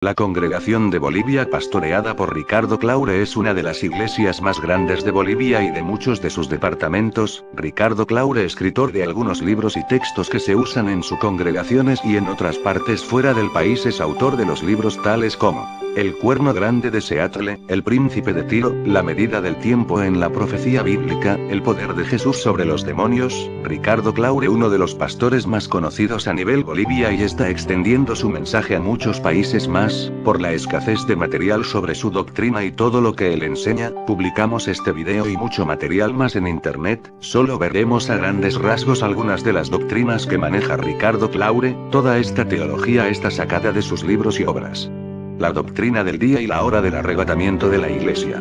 La Congregación de Bolivia, pastoreada por Ricardo Claure, es una de las iglesias más grandes de Bolivia y de muchos de sus departamentos. Ricardo Claure, escritor de algunos libros y textos que se usan en sus congregaciones y en otras partes fuera del país, es autor de los libros tales como El Cuerno Grande de Seattle, El Príncipe de Tiro, La Medida del Tiempo en la Profecía Bíblica, El Poder de Jesús sobre los Demonios. Ricardo Claure, uno de los pastores más conocidos a nivel Bolivia, y está extendiendo su mensaje a muchos países más. Por la escasez de material sobre su doctrina y todo lo que él enseña, publicamos este video y mucho material más en internet. Solo veremos a grandes rasgos algunas de las doctrinas que maneja Ricardo Claure. Toda esta teología está sacada de sus libros y obras. La doctrina del día y la hora del arrebatamiento de la iglesia.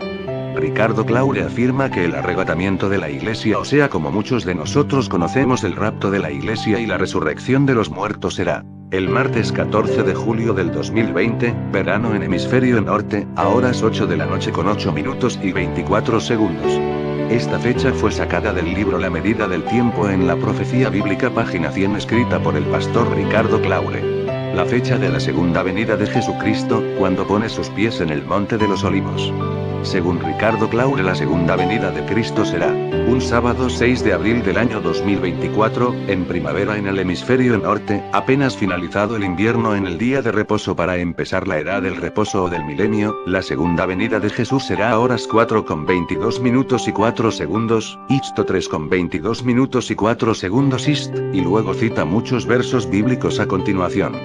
Ricardo Claure afirma que el arrebatamiento de la iglesia, o sea, como muchos de nosotros conocemos el rapto de la iglesia y la resurrección de los muertos, será el martes 14 de julio del 2020, verano en hemisferio norte, a horas 8 de la noche con 8 minutos y 24 segundos. Esta fecha fue sacada del libro La Medida del Tiempo en la Profecía Bíblica, página 100, escrita por el pastor Ricardo Claure. La fecha de la segunda venida de Jesucristo, cuando pone sus pies en el Monte de los Olivos. Según Ricardo Claure, la segunda venida de Cristo será un sábado 6 de abril del año 2024, en primavera en el hemisferio norte, apenas finalizado el invierno, en el día de reposo para empezar la edad del reposo o del milenio. La segunda venida de Jesús será a horas 4 con 22 minutos y 4 segundos, Isto 3 con 22 minutos y 4 segundos Ist, y luego cita muchos versos bíblicos a continuación.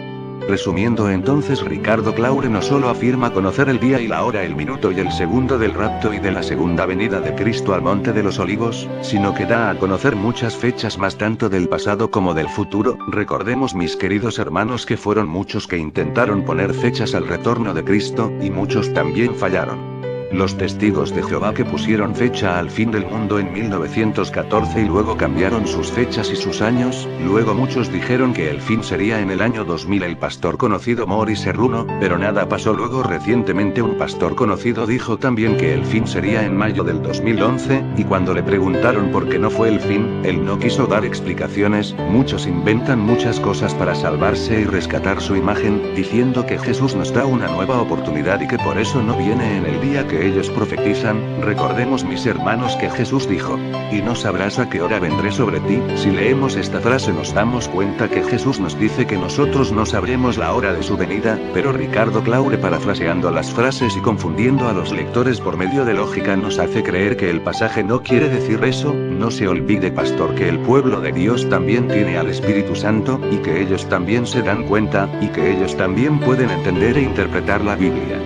Resumiendo entonces, Ricardo Claure no solo afirma conocer el día y la hora, el minuto y el segundo del rapto y de la segunda venida de Cristo al Monte de los Olivos, sino que da a conocer muchas fechas más, tanto del pasado como del futuro. Recordemos, mis queridos hermanos, que fueron muchos que intentaron poner fechas al retorno de Cristo, y muchos también fallaron. Los testigos de Jehová, que pusieron fecha al fin del mundo en 1914 y luego cambiaron sus fechas y sus años. Luego muchos dijeron que el fin sería en el año 2000. El pastor conocido Maurice Serruno, pero nada pasó. Luego recientemente un pastor conocido dijo también que el fin sería en mayo del 2011, y cuando le preguntaron por qué no fue el fin, él no quiso dar explicaciones. Muchos inventan muchas cosas para salvarse y rescatar su imagen, diciendo que Jesús nos da una nueva oportunidad y que por eso no viene en el día que ellos profetizan. Recordemos, mis hermanos, que Jesús dijo: y no sabrás a qué hora vendré sobre ti. Si leemos esta frase nos damos cuenta que Jesús nos dice que nosotros no sabremos la hora de su venida, pero Ricardo Claure, parafraseando las frases y confundiendo a los lectores por medio de lógica, nos hace creer que el pasaje no quiere decir eso. No se olvide, pastor, que el pueblo de Dios también tiene al Espíritu Santo, y que ellos también se dan cuenta, y que ellos también pueden entender e interpretar la Biblia.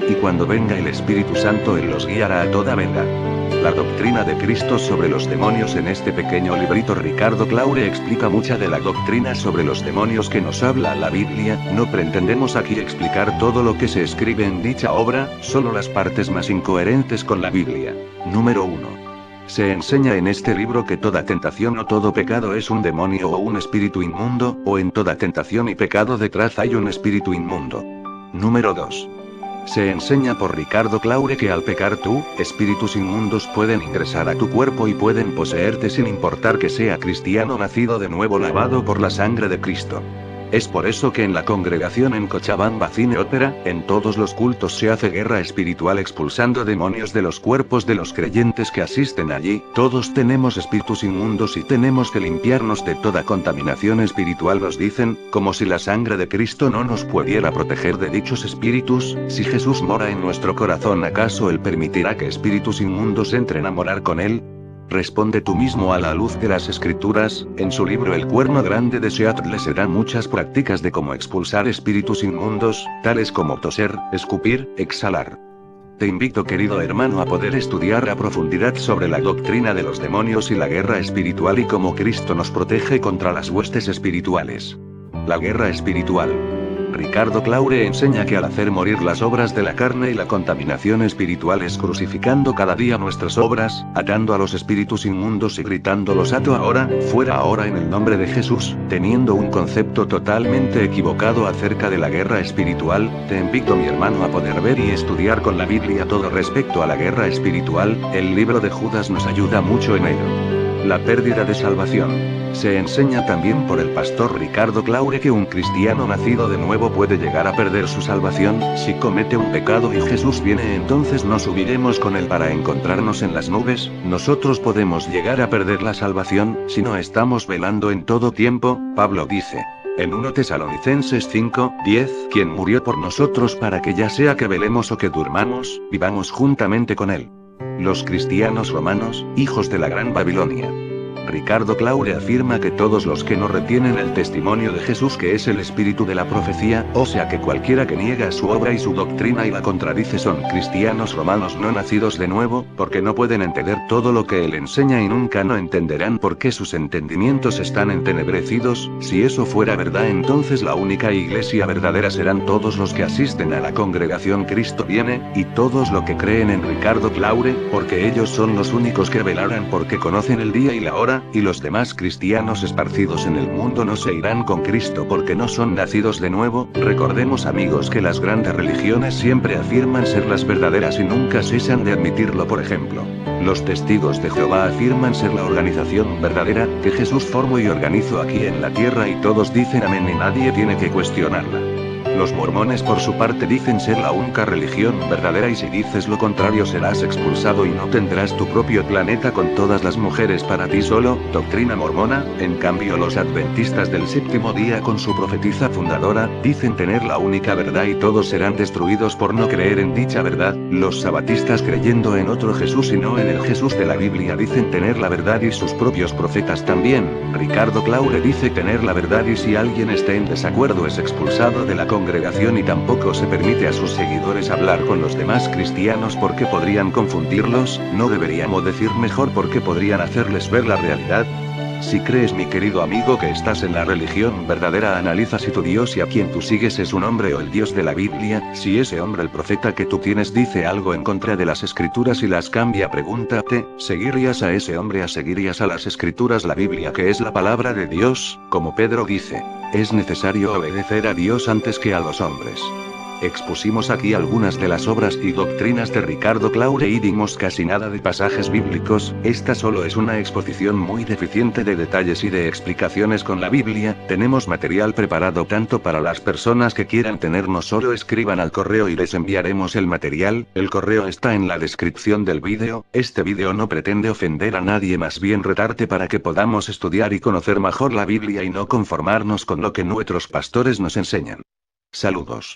Y cuando venga el Espíritu Santo, Él los guiará a toda verdad. La doctrina de Cristo sobre los demonios. En este pequeño librito Ricardo Claure explica mucha de la doctrina sobre los demonios que nos habla la Biblia. No pretendemos aquí explicar todo lo que se escribe en dicha obra, solo las partes más incoherentes con la Biblia. Número 1. Se enseña en este libro que toda tentación o todo pecado es un demonio o un espíritu inmundo, o en toda tentación y pecado detrás hay un espíritu inmundo. Número 2. Se enseña por Ricardo Claure que al pecar tú, espíritus inmundos pueden ingresar a tu cuerpo y pueden poseerte sin importar que sea cristiano, nacido de nuevo, lavado por la sangre de Cristo. Es por eso que en la congregación en Cochabamba Cine Ópera, en todos los cultos se hace guerra espiritual expulsando demonios de los cuerpos de los creyentes que asisten allí. Todos tenemos espíritus inmundos y tenemos que limpiarnos de toda contaminación espiritual, nos dicen, como si la sangre de Cristo no nos pudiera proteger de dichos espíritus. Si Jesús mora en nuestro corazón, ¿acaso Él permitirá que espíritus inmundos entren a morar con Él? Responde tú mismo a la luz de las Escrituras. En su libro El Cuerno Grande de Seattle se dan muchas prácticas de cómo expulsar espíritus inmundos, tales como toser, escupir, exhalar. Te invito, querido hermano, a poder estudiar a profundidad sobre la doctrina de los demonios y la guerra espiritual y cómo Cristo nos protege contra las huestes espirituales. La guerra espiritual. Ricardo Claure enseña que al hacer morir las obras de la carne y la contaminación espiritual es crucificando cada día nuestras obras, atando a los espíritus inmundos y gritándolos ato ahora, fuera ahora en el nombre de Jesús, teniendo un concepto totalmente equivocado acerca de la guerra espiritual. Te invito, mi hermano, a poder ver y estudiar con la Biblia todo respecto a la guerra espiritual. El libro de Judas nos ayuda mucho en ello. La pérdida de salvación. Se enseña también por el pastor Ricardo Claure que un cristiano nacido de nuevo puede llegar a perder su salvación, si comete un pecado y Jesús viene, entonces nos subiremos con él para encontrarnos en las nubes. Nosotros podemos llegar a perder la salvación, si no estamos velando en todo tiempo. Pablo dice, en 1 Tesalonicenses 5:10, quien murió por nosotros para que ya sea que velemos o que durmamos, vivamos juntamente con él. Los cristianos romanos, hijos de la Gran Babilonia. Ricardo Claure afirma que todos los que no retienen el testimonio de Jesús, que es el espíritu de la profecía, o sea que cualquiera que niega su obra y su doctrina y la contradice, son cristianos romanos no nacidos de nuevo, porque no pueden entender todo lo que él enseña y nunca no entenderán por qué sus entendimientos están entenebrecidos. Si eso fuera verdad, entonces la única iglesia verdadera serán todos los que asisten a la congregación Cristo viene, y todos los que creen en Ricardo Claure, porque ellos son los únicos que velarán porque conocen el día y la hora, y los demás cristianos esparcidos en el mundo no se irán con Cristo porque no son nacidos de nuevo. Recordemos, amigos, que las grandes religiones siempre afirman ser las verdaderas y nunca cesan de admitirlo. Por ejemplo, los testigos de Jehová afirman ser la organización verdadera, que Jesús formó y organizó aquí en la tierra, y todos dicen amén y nadie tiene que cuestionarla. Los mormones por su parte dicen ser la única religión verdadera, y si dices lo contrario serás expulsado y no tendrás tu propio planeta con todas las mujeres para ti solo, doctrina mormona. En cambio, los adventistas del séptimo día con su profetisa fundadora, dicen tener la única verdad y todos serán destruidos por no creer en dicha verdad. Los sabatistas, creyendo en otro Jesús y no en el Jesús de la Biblia, dicen tener la verdad y sus propios profetas también. Ricardo Claure dice tener la verdad y si alguien está en desacuerdo es expulsado de la congregación, y tampoco se permite a sus seguidores hablar con los demás cristianos porque podrían confundirlos. No deberíamos decir mejor porque podrían hacerles ver la realidad. Si crees, mi querido amigo, que estás en la religión verdadera, analiza si tu Dios y a quien tú sigues es un hombre o el Dios de la Biblia. Si ese hombre, el profeta que tú tienes, dice algo en contra de las escrituras y las cambia, pregúntate, ¿seguirías a ese hombre o seguirías a las escrituras, la Biblia, que es la palabra de Dios? Como Pedro dice, es necesario obedecer a Dios antes que a los hombres. Expusimos aquí algunas de las obras y doctrinas de Ricardo Claure y dimos casi nada de pasajes bíblicos. Esta solo es una exposición muy deficiente de detalles y de explicaciones con la Biblia. Tenemos material preparado tanto para las personas que quieran tenernos, solo escriban al correo y les enviaremos el material. El correo está en la descripción del vídeo. Este vídeo no pretende ofender a nadie, más bien retarte para que podamos estudiar y conocer mejor la Biblia y no conformarnos con lo que nuestros pastores nos enseñan. Saludos.